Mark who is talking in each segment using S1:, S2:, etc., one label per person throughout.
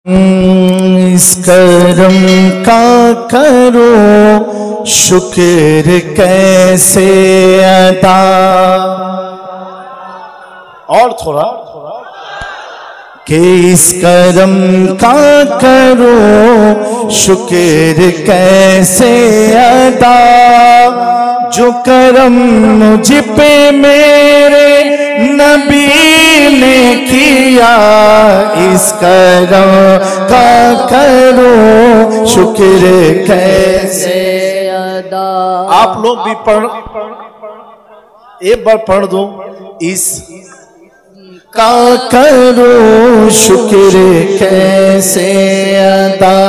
S1: इस करम का करो शुक्र कैसे अदा। और थोड़ा कि इस करम का करो शुक्र कैसे अदा, जो करम मुझ पे मेरे नबी ने किया। इस करम का करो शुक्र कैसे अदा। आप लोग भी पढ़, एक बार पढ़ दो। इस का करो शुक्र कैसे अदा,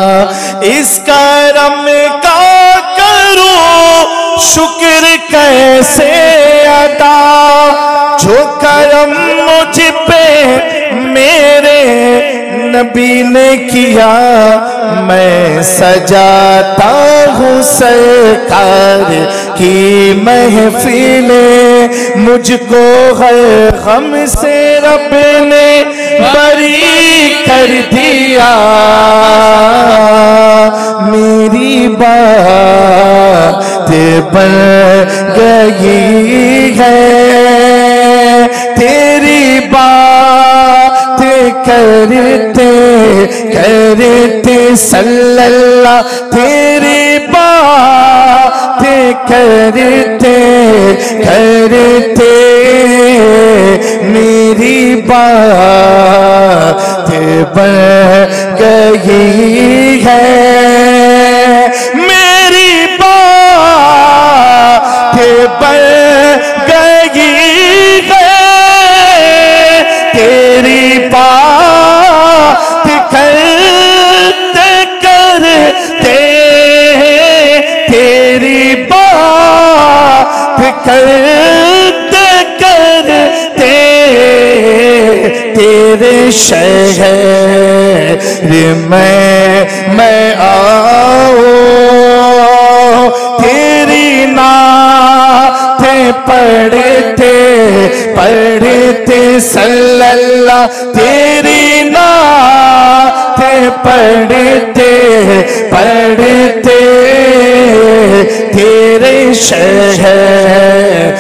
S1: इस करम का करो शुक्र कैसे अदा, जो करम मुझ पे मेरे नबी ने किया। मैं सजाता हूँ सरकार की महफिलें, मुझको हर गम से रब ने बरी कर दिया। मेरी बात बन गई है, तेरी बात करते करते सल्लल्लाह, तेरी बात करते करते मेरी बात बन गई है। मेरी बात बन गई है, तेरी बात करते करते, तेरी बात करते करते तेरे शहर मैं आऊं, तेरी नाते पढ़ते पढ़ते सल्लल्लाह, तेरी नाते पढ़ते पढ़ते तेरे शहर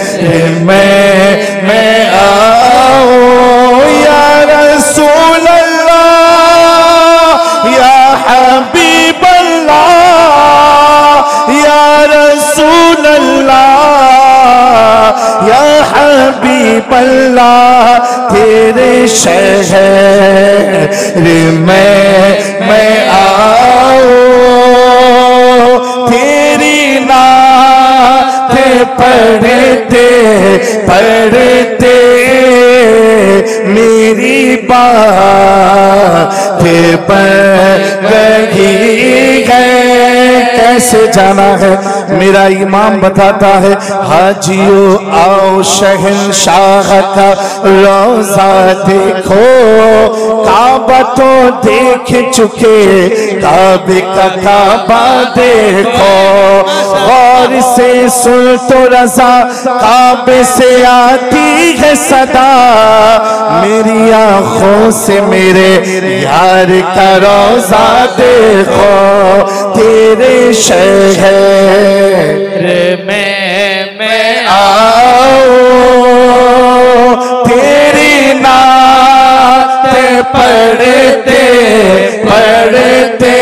S1: मैं आऊं। या रसूल अल्लाह, या हबीब अल्लाह, या रसूल अल्लाह, या हबीब अल्लाह, तेरे शहर मैं आऊं, तेरी नात पढ़ते पढ़ते मेरी बात बन गई है। कैसे जाना है मेरा इमाम बताता है। हाजियो आओ शहंशाह का रोजा देखो, काबा तो देख चुके, काबे का काबा देखो। और से सुन तो रजा, काबे से आती है सदा। मेरी आंखों से मेरे यार का रोजा देखो, तेरे शहर में मैं आऊं, तेरी नात पढ़ते पढ़ते।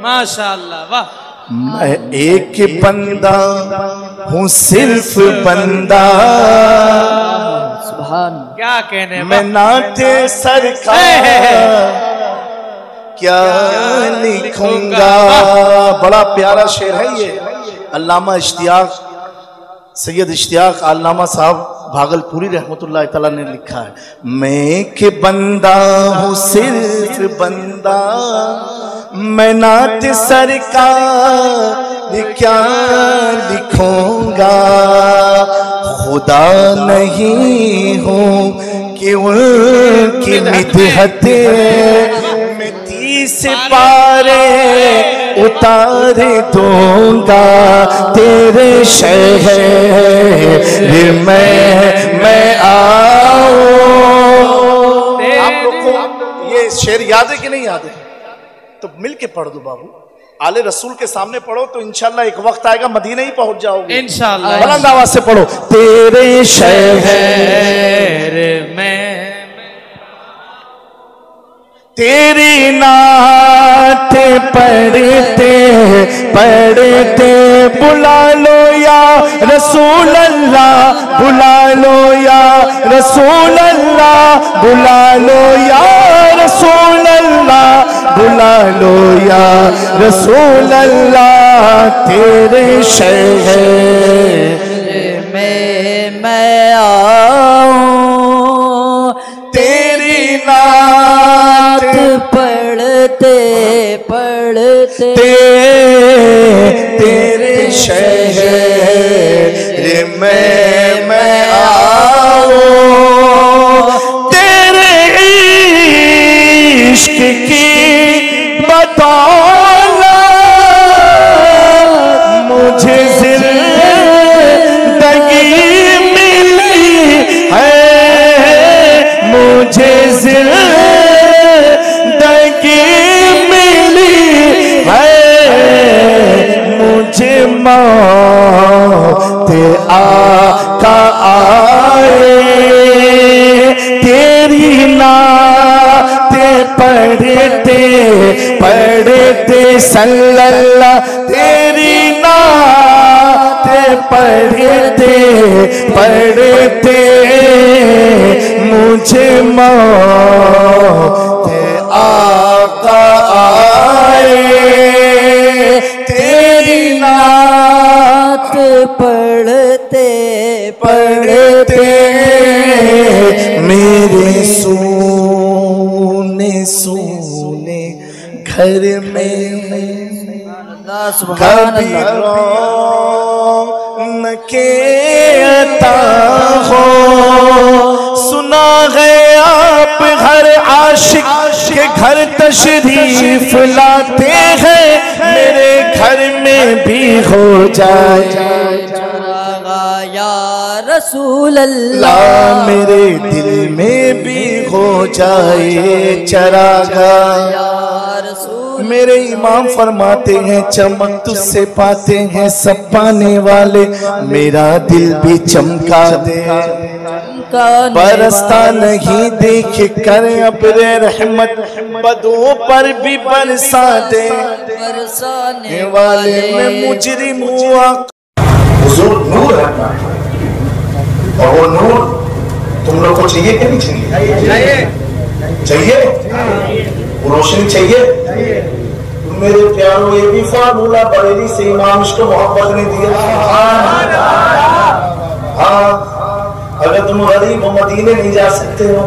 S2: माशाअल्लाह, वाह।
S1: मैं एक बंदा हूँ, सिर्फ बंदा।
S2: सुभान, क्या कहने।
S1: मैं नाते सरकार क्या लिखूंगा। बड़ा प्यारा शेर है ये। अल्लामा इश्तियाक, सैयद इश्तियाक अल्लामा साहब भागलपुरी रहमतुल्लाह तआला ने लिखा है। मैं एक बंदा हूँ, सिर्फ बंदा, मैं नात सरकार क्या लिखूंगा। खुदा नहीं हूँ कि उनकी मिदहते मैं 30 पारे उतार दूंगा। तेरे शहर मैं आऊं, शेर याद है कि नहीं याद है? तो मिल के पढ़ दो बाबू, आले रसूल के सामने पढ़ो तो इंशाल्लाह एक वक्त आएगा मदीना ही पहुंच जाओगे इंशाल्लाह। बुलंद आवाज से पढ़ो। तेरे शहर में तेरी नात पढ़ते पढ़ते बुला लो या रसूल अल्लाह, बुला लो या रसूल अल्लाह, बुला लो या रसूल अल्लाह, बुला लो या रसूल अल्लाह। तेरे शहर में मैं आऊं, तेरी नात पढ़ते पढ़ते तेरे शहर में मैं आऊं, तेरे इश्क की बदौलत मुझे जिंदगी मिली है, मुझे जिंदगी मिली है, मुझे मौत आका आए, तेरी नात पढ़ते पढ़ते सल्लल्लाह, तेरी नात पढ़ते पढ़ते मुझे मौत आका आए, तेरी नात पढ़ते पढ़ते मेरे सोने सोने घर में कभी रौनके अता हो, सुना है आप हर आशिक के घर तशरीफ लाते हैं, मेरे घर में भी हो जाए या रसूल अल्लाह, मेरे दिल में भी हो जाए चरागा या रसूल। मेरे इमाम फरमाते हैं चमक तुझसे पाते हैं सब पाने वाले, मेरा दिल भी चमका दे, बरसता नहीं देख कर अब्रे रहमत, बदों पर भी बरसा दे, बरसाने वाले में मुजरिम हुआ। हुजूर नूर है और वो नूर तुम लोग को चाहिए कि नहीं चाहिए? चाहिए, वो रोशनी चाहिए। मेरे प्यारों ये भी फार्मूला बरेली से इमाम इश्क मोहब्बत ने दिया। हाँ, अगर तुम गरीब हो मदीने नहीं जा सकते हो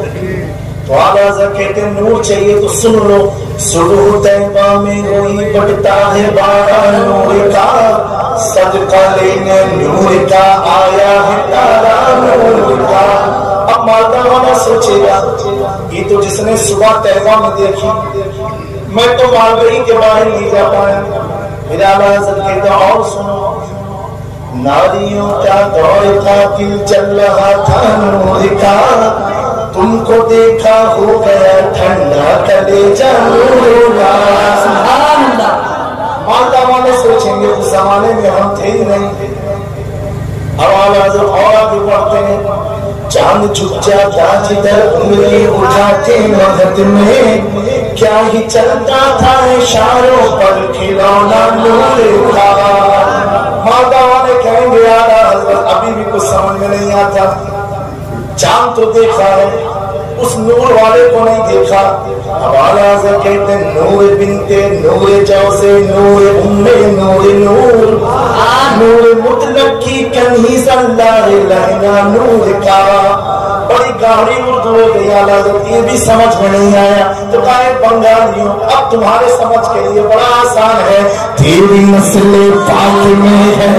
S1: तो आला हज़रत कहते हैं नूर चाहिए तो सुन लो, सुबह तैबा में रोई बढ़ता है बारा नूर का, सदका लेने नूर का आया है तारा नूर का। अब मालदा वाला सोचेगा ये तो जिसने सुबह तैबा में देखी, मैं तो मालदही के बाहर नहीं जा पाया। मेरा आला हज़रत कहते और सुनो, नारियों का दौर था दिल चल रहा था नूर का, तुमको देखा हो गया ठंडा कलेजा नूर का। मालदा वाले सोचेंगे उस जमाने में हम थे ही नहीं। अब और आगे बढ़ते हैं, चांद झुक जाता जिधर उंगली उठाते मदद में, क्या ही चलता था इशारों पर खिलौना नूर का। माता वाले कहेंगे यार अभी भी कुछ समझ में नहीं आता, चांद तो देखा है उस नूर वाले को नहीं देखा। अब आला कहते नूर बिनते नूर जौसे नूर उम्मे नूर नूर, नूर मुतलक की कनीज़ अल्लाह लहंगा नूर का। बड़ी गाढ़ी उर्दू हो गई आला, ये भी समझ में नहीं आया तो कहे बंगालियों अब तुम्हारे समझ के लिए बड़ा आसान है, तेरी नस्ल पाक में है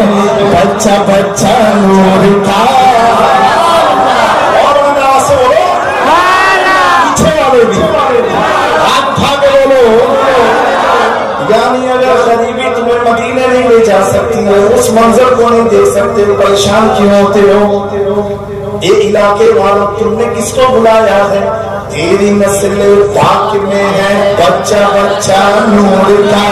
S1: बच्चा बच्चा नूर का। और पीछे वाले भी हाथ भागे बोलो, यानी अगर गरीबी तुम्हें मदीने नहीं ले जा सकती है, उस मंजर को नहीं देख सकते, परेशान क्यों होते हो? ये इलाके वालों तुमने किसको बुलाया है? तेरी नस्ल पाक में है बच्चा बच्चा नूर का,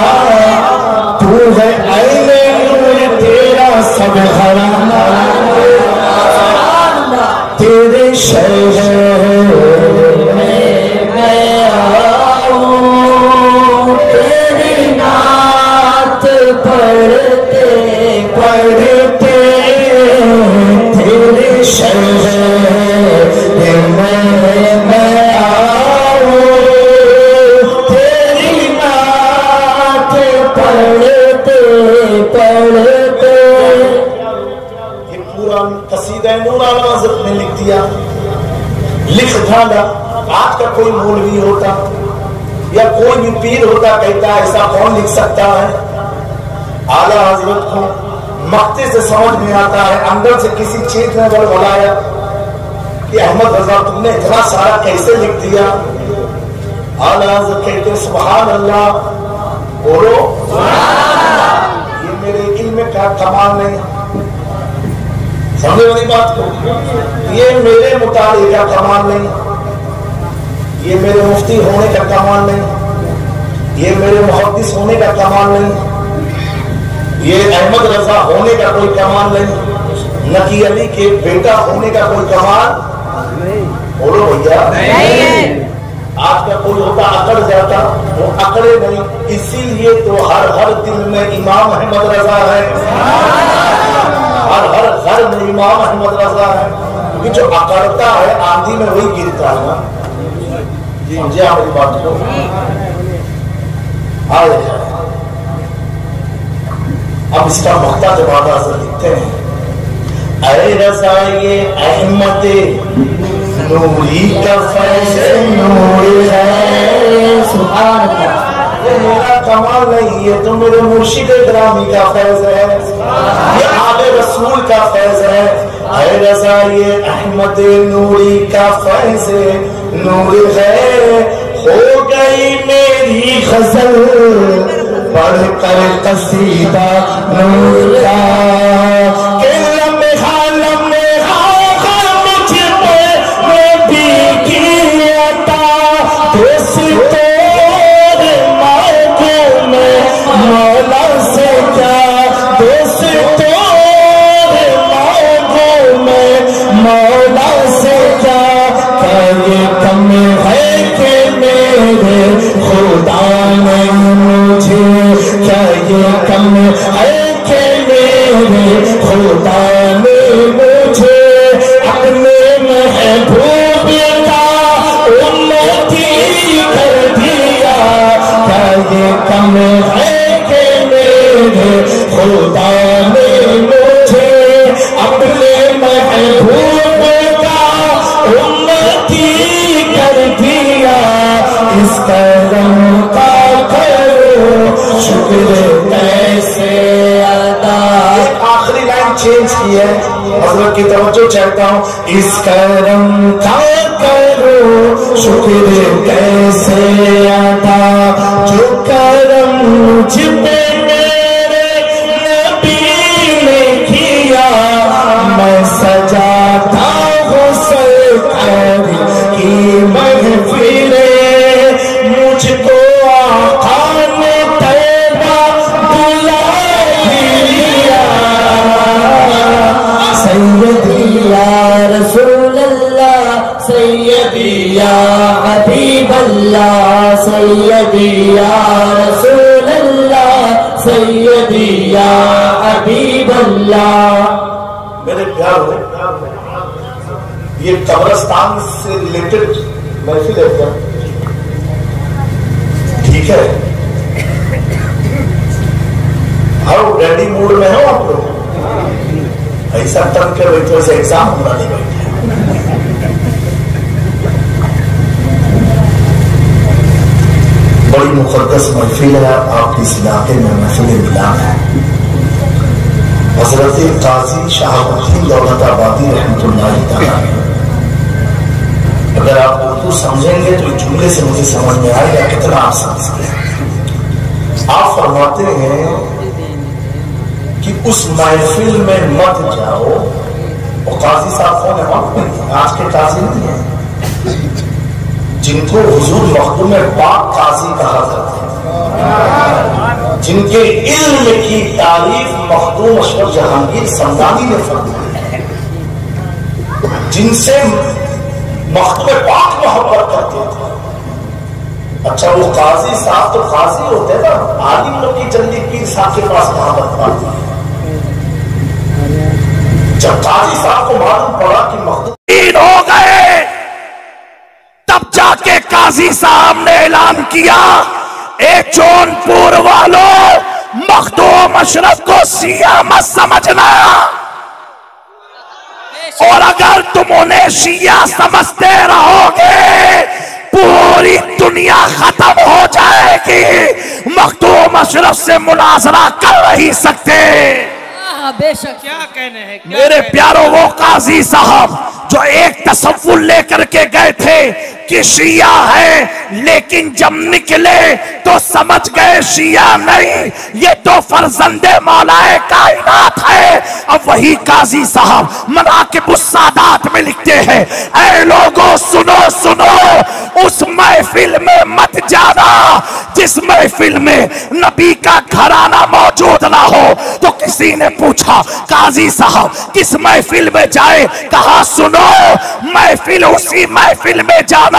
S1: तू है ऐने नूर तेरा सब घराना, तेरे शहर में मैं आऊं, तेरी नात पढ़ते पढ़ते तेरे शहर में मैं आऊं, तेरी नात पढ़ते पढ़ते। ये पूरा कसीदा नूर आला हज़रत ने लिख दिया, लिख डाला। आज का कोई मौलवी होता या कोई भी पीर होता कहता ऐसा कौन लिख सकता है? आला हजरत को मक्ते से समझ में आता है, अंदर से किसी चीज ने बुलाया कि अहमद रजा तुमने इतना सारा कैसे लिख दिया? आला हजरत कहते सुभान अल्लाह, बोलो ये मेरे इल्म का कमाल नहीं, समझे वाली बात को, ये मेरे मुतालिक का कमाल नहीं, ये मेरे मुफ्ती होने का कमाल नहीं, ये मेरे मुहद्दिस होने का कमाल नहीं, ये अहमद रजा होने का कोई कमाल नहीं, नकी अली के बेटा होने का कोई कमाल बोलो भैया। आज का कोई होता अकड़ जाता, वो अकड़े नहीं, इसीलिए तो हर दिल में इमाम अहमद रजा है, हर घर में इमाम अहमद रजा है, क्योंकि जो अकड़ता है आंधी में वही गिरता है ना। समझे हमारी बात को? अब इसका मक्ता जवाब लिखते हैं, अरे रजा ये अहमद नूरी का फैज़ नूर है, सुभान अल्लाह, ये मेरा कमाल नहीं, ये तो मेरे मुर्शिद ग्रामी का फैज़ है, ये आले रसूल का फैज़ है। अरे रजा ये अहमद नूरी का फैज़ नूर है, हो गई मेरी गजल पढ़कर कसीदा नूर का, के लम्हा मुझ पे भी किया दोस्तों मांगू में मौला से क्या, दोस्तों मांगू में मौला से क्या, ये कम है कि मेरे खुदा ने मुझे, क्या ये कम है कि मेरे खुदा ने मुझे अपने महबूब का उम्मती कर दिया, क्या ये कम है कि मेरे खुदा ने मुझे अपने महबूब का उम्मती कर दिया, इस करम का करो शुक्र कैसे अदा। आखिरी लाइन चेंज की है, हज़रत की तवज्जो चाहता हूँ, इस करम का करो शुक्र कैसे अदा, जो करम मुझ पे मेरे नबी ने किया, मैं सजाता हूँ सरकार की महफिले, मुझको आका ने तैबा बुला लिया, सैयदी या रसूल अल्लाह, सैयदी या हबीब अल्लाह, सैयदी या रसूल अल्लाह, सैयदी या हबीब अल्लाह। मेरे प्यार हो, ये कब्रिस्तान से रिलेटेड महफिल है क्या? ठीक है, हाँ रेडी मूड में हो आप लोग, ऐसा तब के बैठे वैसे एग्जाम होना नहीं बैठे। बड़ी मुकद्दस महफिल है आपके इस इलाके में, महफिल मिलान है। हजरत काजी शहाबुद्दीन दौलताबादी रहमतुल्लाह तआला, अगर आप उर्दू समझेंगे तो जुमले से मुझे समझ में आएगा कितना आप समझते हैं। आप फरमाते हैं कि उस महफिल में मत जाओ, और काजी साहब कौन है? आज के काजी नहीं है, जिनको हुजूर मखदूम पाक काजी कहा करते, जिनके इल्म की तारीफ मखदूम अशरफ जहांगीर समदानी ने फरमाई, जिनसे मखदूम पाक मोहब्बत करते थे। अच्छा, वो काजी साहब तो काजी होते ना, आलिम लोग की जल्दी पीर साहब के पास मोहब्बत पाती। जब काजी साहब को मालूम पड़ा कि मखदूम हो गए, तब जाके काजी साहब ने ऐलान किया, ए जौनपुर वालों, मखदूम अशरफ को शिया मत समझना, और अगर तुम उन्हें शिया समझते रहोगे पूरी दुनिया खत्म हो जाएगी। मखदूम अशरफ से मुनाजरा कर नहीं सकते।
S2: बेशक, क्या कहने हैं,
S1: मेरे प्यारों, वो काजी साहब जो एक तसव्वुर लेकर के गए थे कि शिया है, लेकिन जब निकले तो समझ गए शिया नहीं, ये तो फर्जंदे मौलाए कायनात है। अब वही काजी साहब मनाकिबुस सादात में लिखते हैं, ऐ लोगों सुनो सुनो, उस महफिल में मत जाना जिस महफिल में नबी का घराना मौजूद ना हो। तो किसी ने पूछा, काजी साहब किस महफिल में जाए? कहा, सुनो, महफिल उसी महफिल में जाना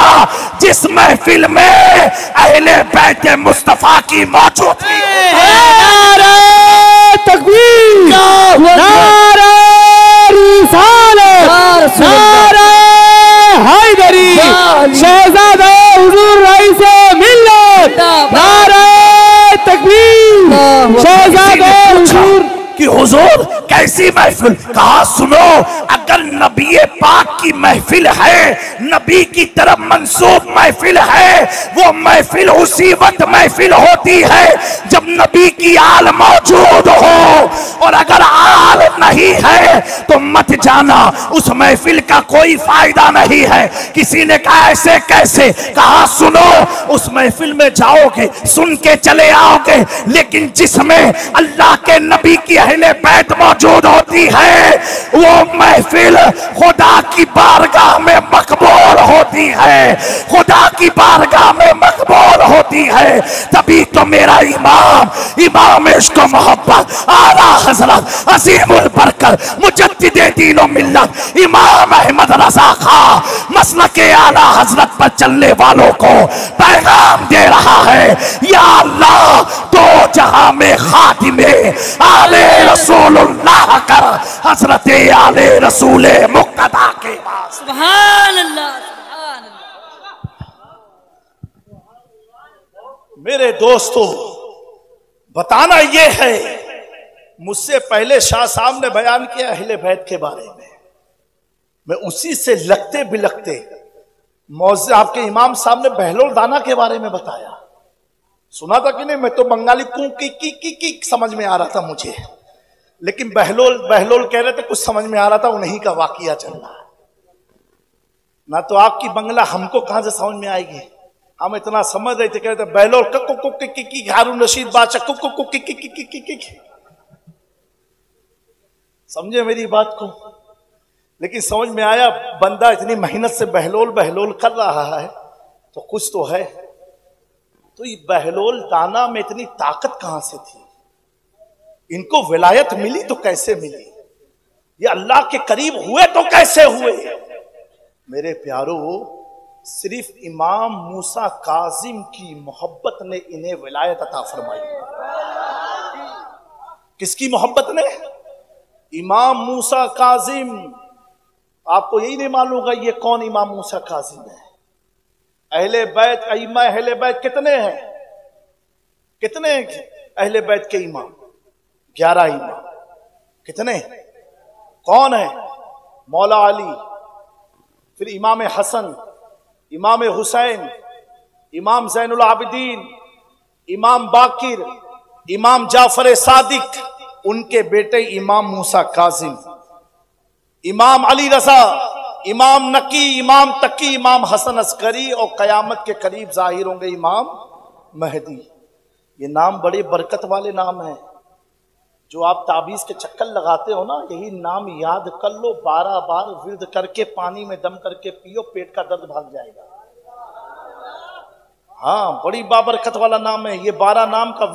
S1: जिस महफिल में अहले बैत मुस्तफा की मौजूदगी।
S3: नारे तकबीर, नारे रिसालत, नारे हैदरी, शहजादा हुजूर रईसे मिल्लत, नारे तकबीर, शहजादा हुजूर
S1: कि हुजूर कैसी महफिल? कहा, सुनो, अगर नबी पाक की महफिल है, नबी की तरफ मंसूब महफिल है, वो महफिल उसी वक्त महफिल होती है जब नबी की आल मौजूद हो, और अगर आल नहीं है तो मत जाना, उस महफिल का कोई फायदा नहीं है। किसी ने कहा, ऐसे कैसे? कहा, सुनो, उस महफिल में जाओगे, सुन के चले आओगे, लेकिन जिसमें अल्लाह के नबी की अहले बैत मौजूद होती है, वो महफिल खुदा की बारगाह में मकबूल होती है, खुदा की बारगाह में मकबूल होती है। तभी तो मेरा इमाम इश्क मोहब्बत आला हजरत अजीमुल बरकत मुजद्दिदे दीन व मिल्लत इमाम अहमद रजा खां मसलके आला हजरत पर चलने वालों को पैगाम दे रहा है, या अल्लाह दो जहां में खातिमे आले रसूलुल्लाह कर, हजरत आले रसूले मुक्तदा के पास।
S2: सुभान अल्लाह, सुभान अल्लाह।
S1: मेरे दोस्तों, बताना यह है, मुझसे पहले शाह साहब ने बयान किया अहले बैत के बारे में, मैं उसी से लगते बिलखते मौज़े आपके इमाम साहब ने बहलोल दाना के बारे में बताया। सुना था कि नहीं? मैं तो बंगाली की समझ में आ रहा था मुझे, लेकिन बहलोल कह रहे थे, कुछ समझ में आ रहा था, उन्हीं का वाकिया चल रहा है ना। तो आपकी बंगला हमको कहां से समझ में आएगी? हम इतना समझ रहे थे, कह रहे थे बहलोल हारून रशीद बादशाह समझे मेरी बात को। लेकिन समझ में आया बंदा इतनी मेहनत से बहलोल कर रहा है तो कुछ तो है। तो ये बहलोल दाना में इतनी ताकत कहां से थी? इनको विलायत मिली तो कैसे मिली? ये अल्लाह के करीब हुए तो कैसे हुए? मेरे प्यारों, सिर्फ इमाम मूसा काजिम की मोहब्बत ने इन्हें विलायत अता फरमाई। किसकी मोहब्बत ने? इमाम मूसा काजिम। आपको यही नहीं मालूम होगा ये कौन इमाम मूसा काजिम है। अहले बैत, इमाम अहले बैत कितने हैं? कितने अहले बैत के इमाम? 11 इमाम। कितने? कौन है? मौला अली, फिर इमाम हसन, इमाम हुसैन, इमाम जैनुल आबिदीन, इमाम बाकिर, इमाम जाफर सादिक, उनके बेटे इमाम मूसा काजिम, इमाम अली रजा, इमाम नकी, इमाम तकी, इमाम हसन अस्करी, और कयामत के करीब जाहिर होंगे इमाम महदी। ये नाम बड़े बरकत वाले नाम हैं। जो आप ताबीज के चक्कर लगाते हो ना, यही नाम याद कर लो, 12 बार विर्द करके पानी में दम करके पियो, पेट का दर्द भाग जाएगा। हाँ, बड़ी बाबरकत वाला नाम है ये। 12 नाम का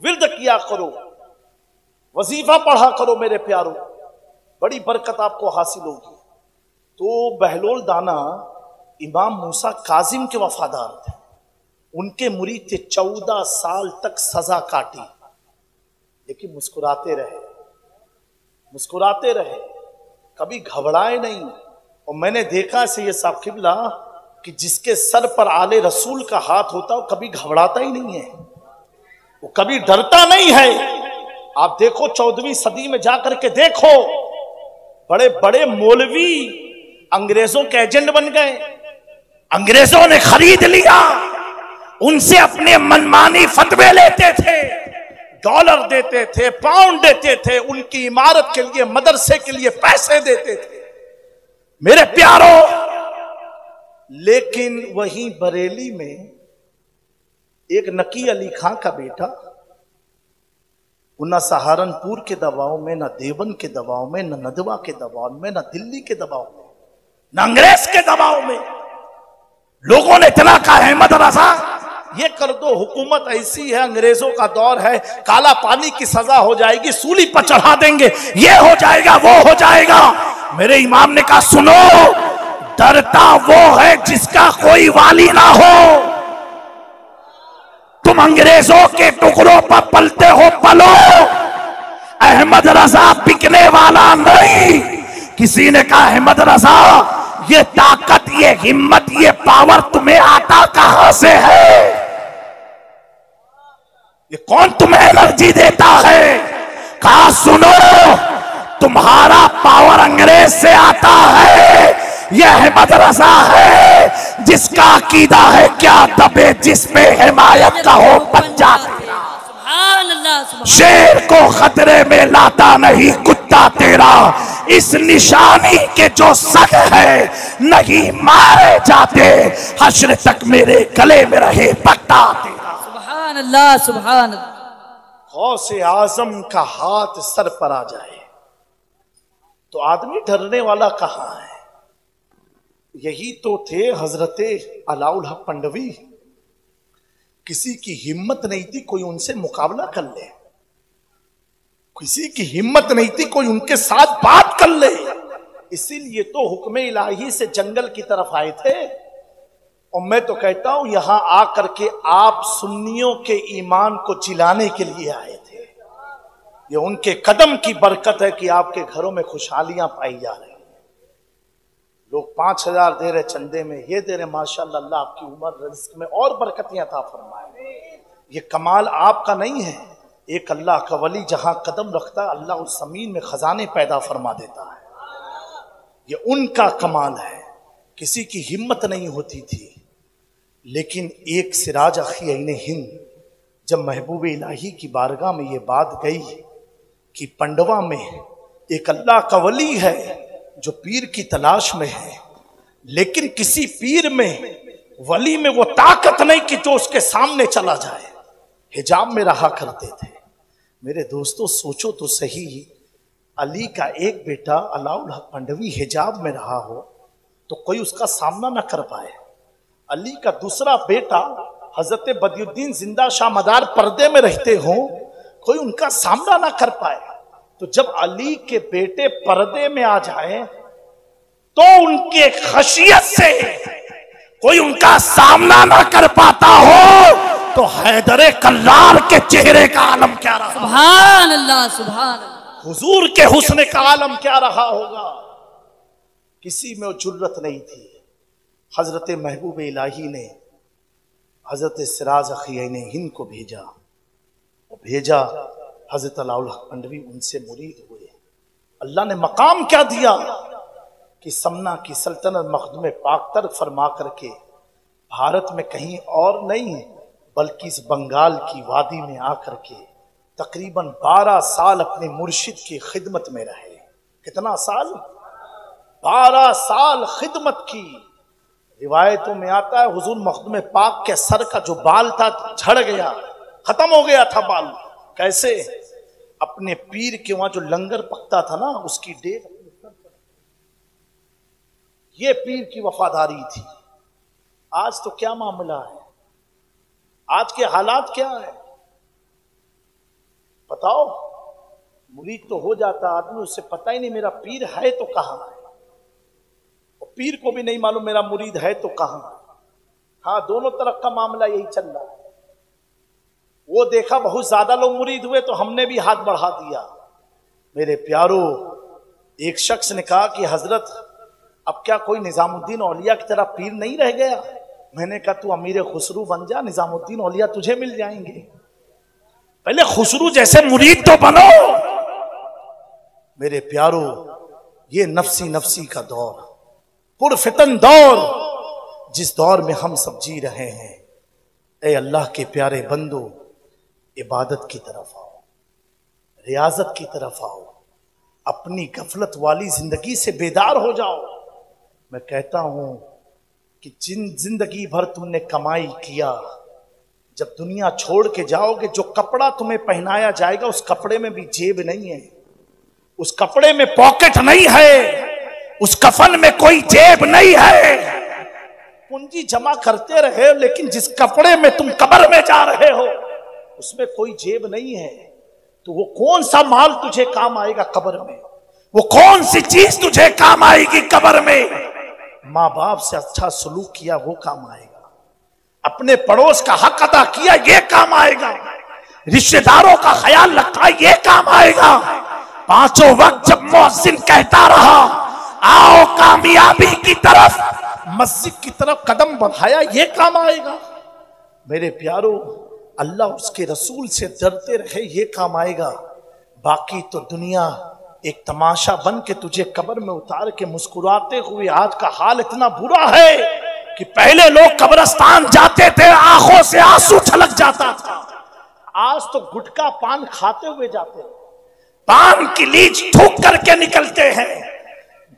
S1: विर्द किया करो, वजीफा पढ़ा करो मेरे प्यारो, बड़ी बरकत आपको हासिल होगी। तो बहलोल दाना इमाम मूसा काजिम के वफादार थे, उनके मुरीद थे। 14 साल तक सजा काटी, लेकिन मुस्कुराते रहे, मुस्कुराते रहे, कभी घबराए नहीं। और मैंने देखा से ये साहब किबला कि जिसके सर पर आले रसूल का हाथ होता वो कभी घबराता ही नहीं है, वो कभी डरता नहीं है। आप देखो 14वीं सदी में जाकर के देखो, बड़े बड़े मौलवी अंग्रेजों के एजेंट बन गए, अंग्रेजों ने खरीद लिया, उनसे अपने मनमानी फतवे लेते थे, डॉलर देते थे, पाउंड देते थे, उनकी इमारत के लिए, मदरसे के लिए पैसे देते थे मेरे प्यारों। लेकिन वहीं बरेली में एक नकी अली खां का बेटा, न सहारनपुर के दबाव में, न देवबंद के दबाव में, न नदवा के दबाव में, न दिल्ली के दबाव में, न अंग्रेज के दबाव में, लोगों ने इतना कहा अहमद रजा ये कर दो, हुकूमत ऐसी है, अंग्रेजों का दौर है, काला पानी की सजा हो जाएगी, सूली पर चढ़ा देंगे, ये हो जाएगा, वो हो जाएगा। मेरे इमाम ने कहा सुनो, डरता वो है जिसका कोई वाली ना हो। तुम अंग्रेजों के टुकड़ों पर पलते हो, पलो, अहमद रजा बिकने वाला नहीं। किसी ने कहा अहमद रजा ये ताकत, ये हिम्मत, ये पावर तुम्हें आता कहां से है? ये कौन तुम्हें एनर्जी देता है? कहा सुनो, तुम्हारा पावर अंग्रेज से आता है, यह अहमद रजा है जिसका अकीदा है क्या दबे जिसमें हिमायत का हो पंजा तेरा। शेर को खतरे में लाता नहीं कुत्ता तेरा, इस निशानी के जो सग है नहीं मारे जाते, हश्र तक मेरे गले में रहे पट्टा तेरा।
S2: सुभान अल्लाह, सुभान अल्लाह।
S1: गौसे आजम का हाथ सर पर आ जाए तो आदमी डरने वाला कहां है? यही तो थे हजरते अलाउल हक पंडवी। किसी की हिम्मत नहीं थी कोई उनसे मुकाबला कर ले, किसी की हिम्मत नहीं थी कोई उनके साथ बात कर ले। इसीलिए तो हुक्म इलाही से जंगल की तरफ आए थे। और मैं तो कहता हूं यहां आकर के आप सुन्नियों के ईमान को जिलाने के लिए आए थे। ये उनके कदम की बरकत है कि आपके घरों में खुशहालियां पाई जा रही हैं। लोग 5000 दे रहे चंदे में, ये दे रहे, माशाअल्लाह, अल्लाह आपकी उम्र रिज़्क़ में और बरकतियां अता फरमाए। ये कमाल आपका नहीं है, एक अल्लाह का वली जहां कदम रखता है अल्लाह उस जमीन में खजाने पैदा फरमा देता है। ये उनका कमाल है। किसी की हिम्मत नहीं होती थी। लेकिन एक सिराज अखी ऐन हिंद जब महबूब इलाही की बारगाह में ये बात गई कि पंडवा में एक अल्लाह का वली है जो पीर की तलाश में है, लेकिन किसी पीर में, वली में वो ताकत नहीं कि जो उसके सामने चला जाए, हिजाब में रहा करते थे। मेरे दोस्तों सोचो तो सही, अली का एक बेटा अलाउल हक पंडवी हिजाब में रहा हो तो कोई उसका सामना ना कर पाए। अली का दूसरा बेटा हजरत बदियुद्दीन जिंदा शाह मदार पर्दे में रहते हो, कोई उनका सामना ना कर पाए। तो जब अली के बेटे पर्दे में आ जाए तो उनके खशियत से कोई उनका सामना ना कर पाता हो तो हैदरे कल्लार के चेहरे का आलम क्या रहा?
S2: सुभान अल्लाह, सुभान अल्लाह।
S1: हुजूर के हुस्न का आलम क्या रहा होगा? किसी में वो जुर्रत नहीं थी। हजरत महबूब इलाही ने हजरत सिराज अखी ऐन हिंद को भेजा, वो भेजा हजरत अलाउल हक पंडवी उनसे मुरीद हुए। अल्लाह ने मकाम क्या दिया कि समना की सल्तनत मखदूम पाक तर्क फरमा करके भारत में कहीं और नहीं बल्कि इस बंगाल की वादी में आकर के तकरीबन 12 साल अपने मुर्शिद की खिदमत में रहे। कितना साल? 12 साल खिदमत की। रिवायतों में आता है हुजूर मखदूम पाक के सर का जो बाल था झड़ गया, खत्म हो गया था बाल। कैसे? अपने पीर के वहां जो लंगर पकता था ना, उसकी डेग ये पीर की वफादारी थी। आज तो क्या मामला है, आज के हालात क्या है बताओ। मुरीद तो हो जाता आदमी, उससे पता ही नहीं मेरा पीर है तो कहां है, और पीर को भी नहीं मालूम मेरा मुरीद है तो कहां है। हाँ, दोनों तरफ का मामला यही चल रहा है। वो देखा बहुत ज्यादा लोग मुरीद हुए तो हमने भी हाथ बढ़ा दिया। मेरे प्यारो, एक शख्स ने कहा कि हजरत अब क्या कोई निजामुद्दीन औलिया की तरह पीर नहीं रह गया। मैंने कहा तू अमीर खुसरू बन जा, निजामुद्दीन औलिया तुझे मिल जाएंगे। पहले खुसरू जैसे मुरीद तो बनो। मेरे प्यारो, ये नफसी नफसी का दौर, पुरफितन दौर, जिस दौर में हम सब जी रहे हैं, ए अल्लाह के प्यारे बंदो, इबादत की तरफ आओ, रियाजत की तरफ आओ, अपनी गफलत वाली जिंदगी से बेदार हो जाओ। मैं कहता हूं कि जिंदगी भर तुमने कमाई किया, जब दुनिया छोड़ के जाओगे, जो कपड़ा तुम्हें पहनाया जाएगा उस कपड़े में भी जेब नहीं है, उस कपड़े में पॉकेट नहीं है, उस कफन में कोई जेब नहीं है। पूंजी जमा करते रहे, लेकिन जिस कपड़े में तुम कब्र में जा रहे हो उसमें कोई जेब नहीं है। तो वो कौन सा माल तुझे काम आएगा कब्र में? वो कौन सी चीज तुझे काम आएगी कब्र में? माँ बाप से अच्छा सलूक किया वो काम आएगा, अपने पड़ोस का हक अदा किया ये काम आएगा, रिश्तेदारों का ख्याल रखा ये काम आएगा, पांचों वक्त जब मुअज्जिन कहता रहा आओ कामयाबी की तरफ, मस्जिद की तरफ कदम बढ़ाया ये काम आएगा। मेरे प्यारो, अल्लाह उसके रसूल से डरते रहे ये काम आएगा। बाकी तो दुनिया एक तमाशा बन के तुझे कब्र में उतार के मुस्कुराते हुए, आज का हाल इतना बुरा है कि पहले लोग कब्रिस्तान जाते थे आंखों से आंसू छलक जाता था, आज तो गुटखा पान खाते हुए जाते हैं, पान की लीज थूक करके निकलते हैं।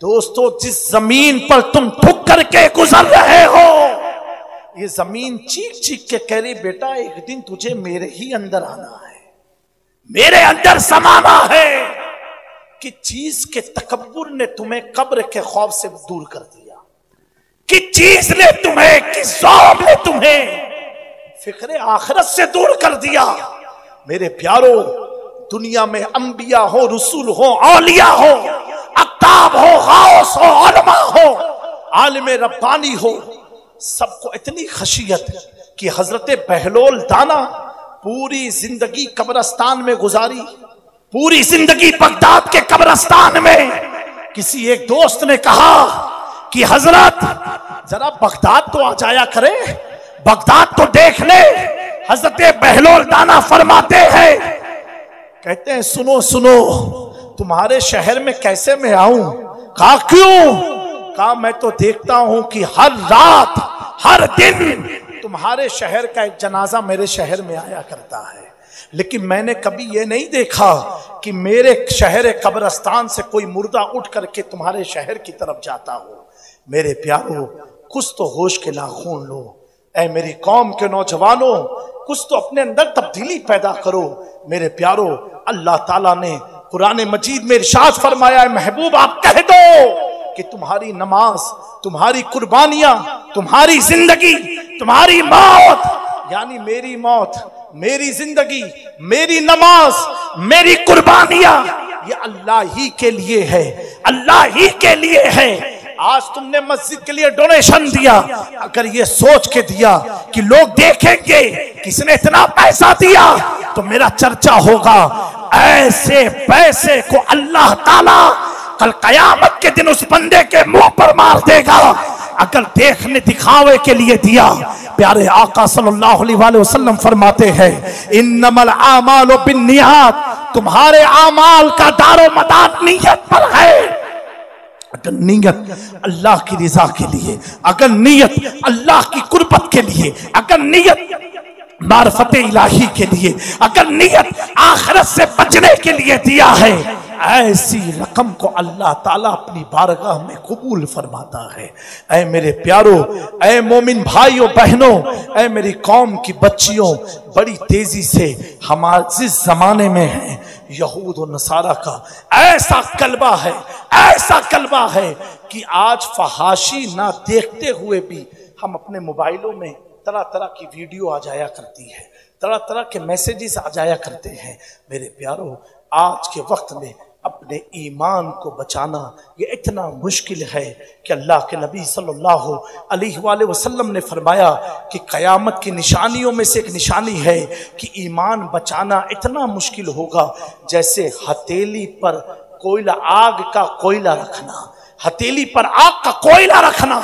S1: दोस्तों, जिस जमीन पर तुम थूक करके गुजर रहे हो, ये जमीन चीख चीख के कह रही बेटा एक दिन तुझे मेरे ही अंदर आना है, मेरे अंदर समाना है। कि चीज के तकब्बुर ने तुम्हें कब्र के खौफ से दूर कर दिया, कि चीज ने तुम्हें, कि ज़ौक़ ने तुम्हें फिक्र आखिरत से दूर कर दिया। मेरे प्यारो, दुनिया में अंबिया हो, रसूल हो, औलिया हो, अक्ताब हो, गौस हो, उलमा हो, आलिम रब्बानी हो, सबको इतनी खशियत कि हजरत बहलोल दाना पूरी जिंदगी कब्रिस्तान में गुजारी, पूरी जिंदगी बगदाद के कब्रिस्तान में। किसी एक दोस्त ने कहा कि हजरत जरा बगदाद तो आ जाया करे, बगदाद तो देख ले। हजरत बहलोल दाना फरमाते हैं, कहते हैं सुनो सुनो, तुम्हारे शहर में कैसे मैं आऊं? कहा क्यों? कहा मैं तो देखता हूं कि हर रात हर दिन तुम्हारे शहर का एक जनाजा मेरे शहर में आया करता है, लेकिन मैंने कभी ये नहीं देखा कि मेरे शहर कब्रिस्तान से कोई मुर्दा उठ करके तुम्हारे शहर की तरफ जाता हो। मेरे प्यारो, कुछ तो होश के नाखून लो। ऐ मेरी कौम के नौजवानों, कुछ तो अपने अंदर तब्दीली पैदा करो। मेरे प्यारो, अल्लाह ताला ने कुरान मजीद में इरशाद फरमाया है, महबूब आप कह दो कि तुम्हारी नमाज, तुम्हारी कुर्बानियां, तुम्हारी जिंदगी, तुम्हारी मौत, यानी मेरी मौत, मेरी जिंदगी, मेरी नमाज, मेरी कुर्बानियां, ये अल्लाह ही के लिए है, अल्लाह ही के लिए है। आज तुमने मस्जिद के लिए डोनेशन दिया, अगर ये सोच के दिया कि लोग देखेंगे किसने इतना पैसा दिया तो मेरा चर्चा होगा, ऐसे पैसे को अल्लाह ताला कल कयामत के दिन उस बंदे के मुंह पर मार देगा अगर देखने दिखावे के लिए दिया। प्यारे आका सल्लल्लाहु अलैहि वसल्लम फरमाते हैं, इन्नमल आमालु बिन्नियात, तुम्हारे आमाल का दारो मदार नियत पर है। अगर नियत अल्लाह की रिजा के लिए, अगर नियत अल्लाह की कुर्बत के लिए, अगर नियत मार्फते इलाही के लिए, अगर नियत आखिरत से बचने के लिए दिया है, ऐसी रकम को अल्लाह ताला अपनी बारगाह में कबूल फरमाता है। ऐ मेरे प्यारो, ऐ मोमिन भाइयों बहनों, ऐ मेरी कौम की बच्चियों, बड़ी तेजी से हमारे जिस जमाने में है यहूद और नसारा का ऐसा कलबा है, ऐसा कलबा है कि आज फहाशी ना देखते हुए भी हम अपने मोबाइलों में तरह तरह की वीडियो आ जाया करती है, तरह तरह के मैसेजेस आ जाया करते हैं। मेरे प्यारों, आज के वक्त में अपने ईमान को बचाना ये इतना मुश्किल है कि अल्लाह के नबी सल्लल्लाहु अलैहि वसल्लम ने फरमाया कि क़यामत की निशानियों में से एक निशानी है कि ईमान बचाना इतना मुश्किल होगा जैसे हथेली पर कोयला, आग का कोयला रखना, हथेली पर आग का कोयला रखना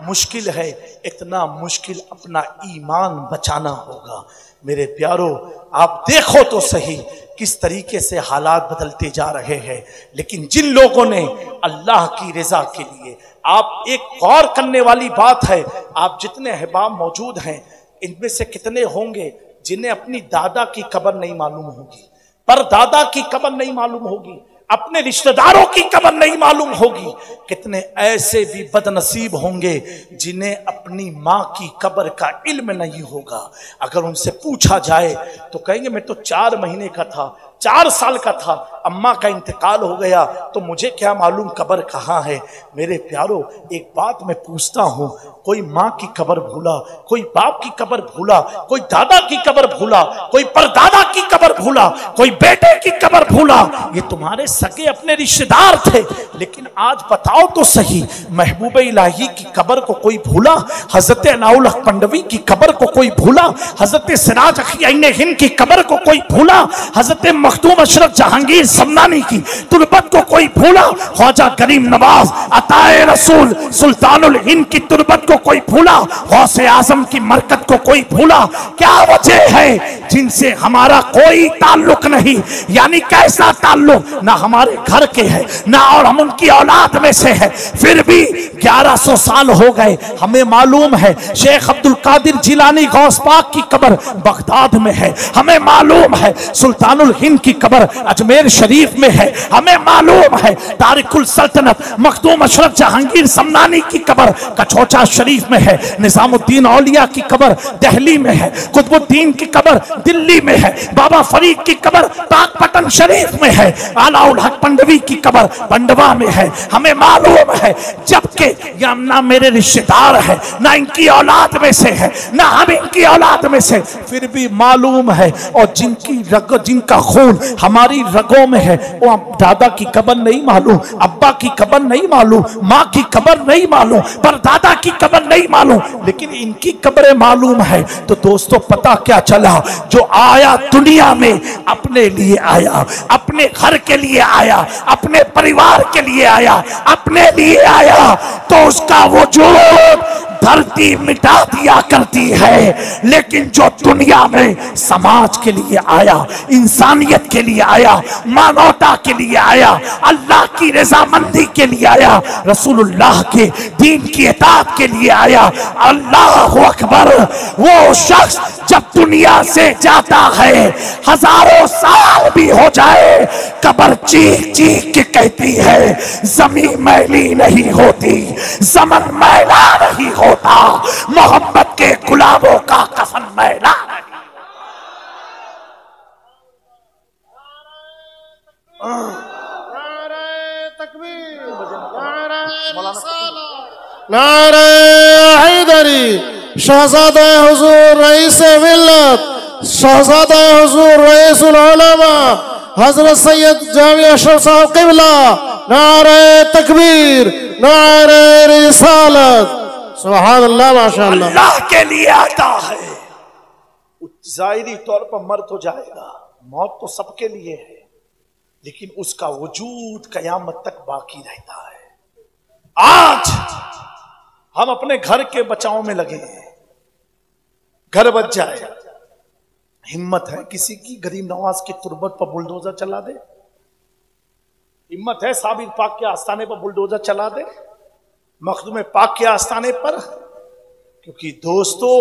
S1: मुश्किल है, इतना मुश्किल अपना ईमान बचाना होगा। मेरे प्यारों, आप देखो तो सही किस तरीके से हालात बदलते जा रहे हैं। लेकिन जिन लोगों ने अल्लाह की रजा के लिए, आप एक गौर करने वाली बात है, आप जितने अहबाब मौजूद हैं इनमें से कितने होंगे जिन्हें अपनी दादा की कब्र नहीं मालूम होगी, पर दादा की कब्र नहीं मालूम होगी, अपने रिश्तेदारों की कब्र नहीं मालूम होगी। कितने ऐसे भी बदनसीब होंगे जिन्हें अपनी माँ की कब्र का इल्म नहीं होगा। अगर उनसे पूछा जाए तो कहेंगे मैं तो 4 महीने का था, 4 साल का था, अम्मा का इंतकाल हो गया, तो मुझे क्या मालूम कब्र कहाँ है। मेरे प्यारों, एक बात मैं पूछता हूँ, कोई माँ की कब्र भूला, कोई बाप की कब्र भूला, कोई दादा की कब्र भूला, कोई परदादा की कब्र भूला, कोई बेटे की कब्र भूला, ये तुम्हारे सगे अपने रिश्तेदार थे। लेकिन आज बताओ तो सही, महबूब इलाही की कब्र को कोई भूला? हजरत अनाउल हक पंडवी की कब्र को कोई भूला? हजरत सिराज अखियाइन हिंद की कब्र को कोई भूला? हजरत मखदूम अशरफ जहांगीर समनानी की तुरबत को कोई भूला? ख्वाजा करीम नवाज अताए रसूल सुल्तानुल हिंद की तुरबत को कोई भूला? गौसे आजम की मरकत को कोई भूला? क्या वजह है जिनसे हमारा कोई ताल्लुक नहीं? यानी कैसा ताल्लुक? ना हमारे घर के है, ना और हम उनकी औलाद में से है, फिर भी 1100 साल हो गए। हमें मालूम है शेख अब्दुल कादिर जिलानी गौस पाक की कब्र बगदाद में है, हमें मालूम है सुल्तानुल हिंद की कब्र अजमेर शरीफ में है, हमें मालूम है तारिकुल सल्तनत मखदूम अशरफ जहांगीर समनानी की कब्र कछोचा शरीफ में है, निजामुद्दीन औलिया की कब्र दिल्ली में है, कुतुबुद्दीन की कब्र दिल्ली में है, बाबा फरीद की कब्र पाकपटन शरीफ में है, आलाउल हक पंडवी की कब्र पंडवा में है। हमें मालूम है, जबकि या ना मेरे रिश्तेदार है, ना इनकी औलाद में से है, ना हम इनकी औलाद में से, फिर भी मालूम है। और जिनका खून हमारी रगों में है, वो दादा की कब्र नहीं मालूम, अब्बा की कब्र नहीं मालूम, माँ की कब्र नहीं मालूम, पर दादा की कब्र नहीं मालूम, लेकिन इनकी कब्रें मालूम है। तो दोस्तों, पता क्या चला? जो आया दुनिया में अपने लिए आया, अपने घर के लिए आया, अपने परिवार के लिए आया, अपने लिए आया, तो उसका वजूद धरती मिटा दिया करती है। लेकिन जो दुनिया में समाज के लिए आया, इंसानियत के लिए आया, मानवता के लिए आया, अल्लाह की रजामंदी के लिए आया, रसूलुल्लाह के दीन की इताअत के लिए आया, अल्लाह अकबर, वो शख्स जब दुनिया से जाता है, हजारों साल भी हो जाए, कब्र चीख चीख के कहती है जमीन मैली नहीं होती, ज़मन मैला नहीं होता, मोहब्बत के गुलाबों का कफन मैला नहीं।
S4: नारे हैदरी, शहजादा हुजूर रईस मिल्लत, शहजादा हुजूर रईसुल उलमा हजरत सैयद जामी अशरफ साहब क़िबला, नारे तकबीर, नारे रिसालत, सुभान अल्लाह, माशाअल्लाह।
S1: अल्लाह के लिए आता है। ज़ाहिरी तौर पर मर तो जाएगा, मौत तो सबके लिए है, लेकिन उसका वजूद कयामत तक बाकी रहता है। आज हम अपने घर के बचाव में लगे हैं, घर बच जाए, हिम्मत है किसी की गरीब नवाज की तुरबत पर बुलडोजर चला दे? हिम्मत है साबिर पाक के आस्थाने पर बुलडोजर चला दे, मखदूम पाक के आस्थाने पर? क्योंकि दोस्तों,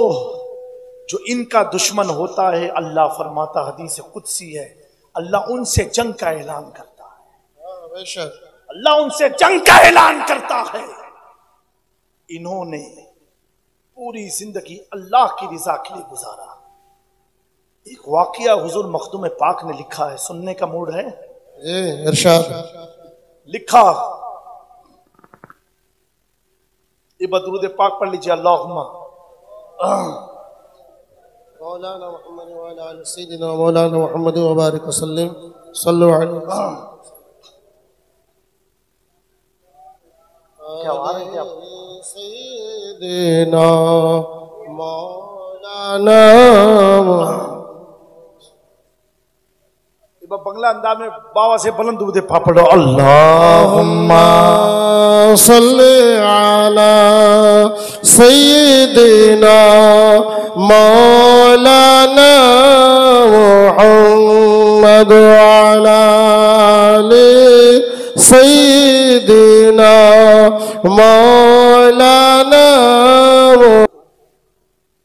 S1: जो इनका दुश्मन होता है, अल्लाह फरमाता, हदीस कुदसी है, अल्लाह उनसे जंग का ऐलान करता है, अल्लाह उनसे जंग का ऐलान करता है। इन्होंने पूरी जिंदगी अल्लाह की रजा के लिए गुजारा। एक वाकया हुजूर मखदूम पाक ने लिखा है, सुनने का मूड है? लिखा, ये बदरूद पाक पढ़ लीजिए, अल्लाहुम्मा
S4: मौलाना मुहम्मद व अला आलि सय्यिदिना मौलाना मुहम्मद व बारिक वसल्लम सल्लल्लाहु अलैहि वसल्लम।
S1: क्या बात है क्या
S4: सय्यिदिना मौलाना
S1: बंगला अंदाज में बाबा से बुलंद दूधे पढ़ो अल्लाहुम्मा
S4: सल्ली अला सय्यिदिना मौलाना मुहम्मद अला आलि सय्यिदिना मौलाना।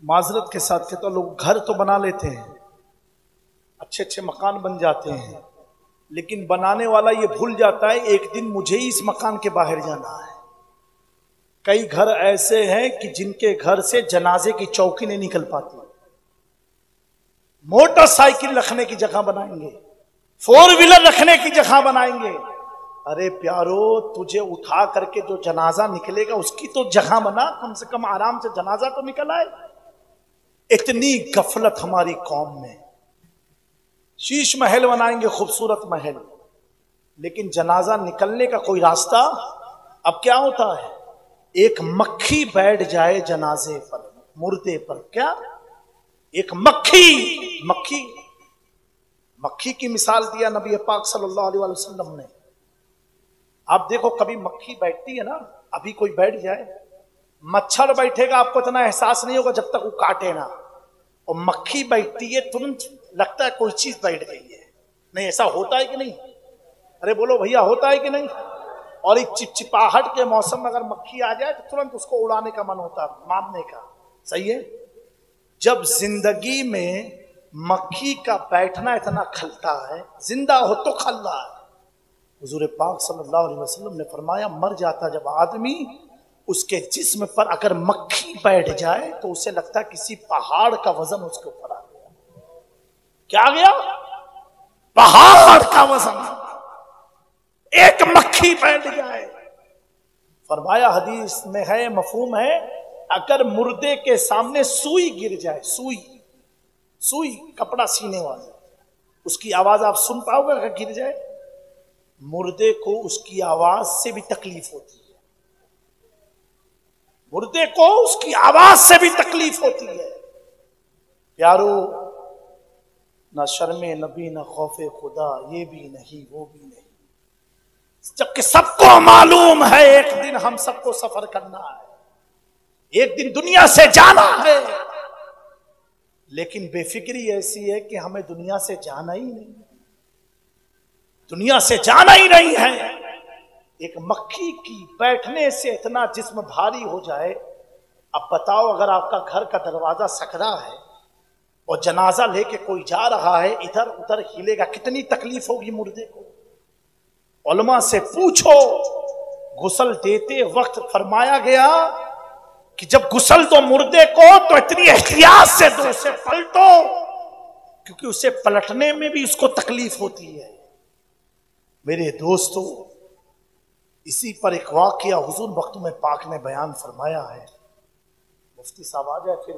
S1: माजरत के साथ कहता लोग घर तो बना लेते हैं, अच्छे अच्छे मकान बन जाते हैं, लेकिन बनाने वाला ये भूल जाता है एक दिन मुझे ही इस मकान के बाहर जाना है। कई घर ऐसे हैं कि जिनके घर से जनाजे की चौकी नहीं निकल पाती। मोटरसाइकिल रखने की जगह बनाएंगे, 4 व्हीलर रखने की जगह बनाएंगे। अरे प्यारो, तुझे उठा करके जो जनाजा निकलेगा उसकी तो जगह बना, कम से कम आराम से जनाजा तो निकल आए। इतनी गफलत हमारी कौम में। शीश महल बनाएंगे, खूबसूरत महल, लेकिन जनाजा निकलने का कोई रास्ता। अब क्या होता है, एक मक्खी बैठ जाए जनाजे पर, मुर्दे पर, क्या एक मक्खी की मिसाल दिया नबी पाक सल्लल्लाहु अलैहि वसल्लम ने। आप देखो कभी मक्खी बैठती है ना, अभी कोई बैठ जाए, मच्छर बैठेगा आपको इतना एहसास नहीं होगा जब तक वो काटे ना, और मक्खी बैठती है तुरंत लगता है कोई चीज बैठ गई है। नहीं, ऐसा होता है कि नहीं? अरे बोलो भैया, होता है कि नहीं? और एक चिपचिपाहट के मौसम में अगर मक्खी आ जाए तो तुरंत उसको उड़ाने का मन होता है, मारने का। सही है। जब जिंदगी में मक्खी का बैठना इतना खलता है, जिंदा हो तो खल रहा है। हुजूर पाक सल्लल्लाहु अलैहि वसल्लम ने फरमाया, मर जाता जब आदमी, उसके जिस्म पर अगर मक्खी बैठ जाए तो उसे लगता है किसी पहाड़ का वजन उसके ऊपर आ गया। क्या आ गया? पहाड़ का वजन। एक मक्खी बैठ जाए। फरमाया हदीस में है, मफहूम है, अगर मुर्दे के सामने सुई गिर जाए, सुई कपड़ा सीने वाली, उसकी आवाज आप सुन पाओगे अगर गिर जाए? मुर्दे को उसकी आवाज से भी तकलीफ होती है। मुर्दे को उसकी आवाज से भी तकलीफ होती है। यारो, ना शर्मे नबी ना खौफे खुदा, ये भी नहीं वो भी नहीं। जबकि सबको मालूम है एक दिन हम सबको सफर करना है, एक दिन दुनिया से जाना है, लेकिन बेफिक्री ऐसी है कि हमें दुनिया से जाना ही नहीं, दुनिया से जाना ही नहीं है। एक मक्खी की बैठने से इतना जिस्म भारी हो जाए। अब बताओ, अगर आपका घर का दरवाजा सकरा है और जनाजा लेके कोई जा रहा है, इधर उधर हिलेगा, कितनी तकलीफ होगी मुर्दे को। उलमा से पूछो, गुस्ल देते वक्त फरमाया गया कि जब गुस्ल दो मुर्दे को तो इतनी एहतियात से दो, उसे पलटो, क्योंकि उसे पलटने में भी उसको तकलीफ होती है। मेरे दोस्तों, इसी पर एक वाकया हुजूर मखदूम पाक ने बयान फरमाया है। मुफ्ती साहब आ जाए फिर।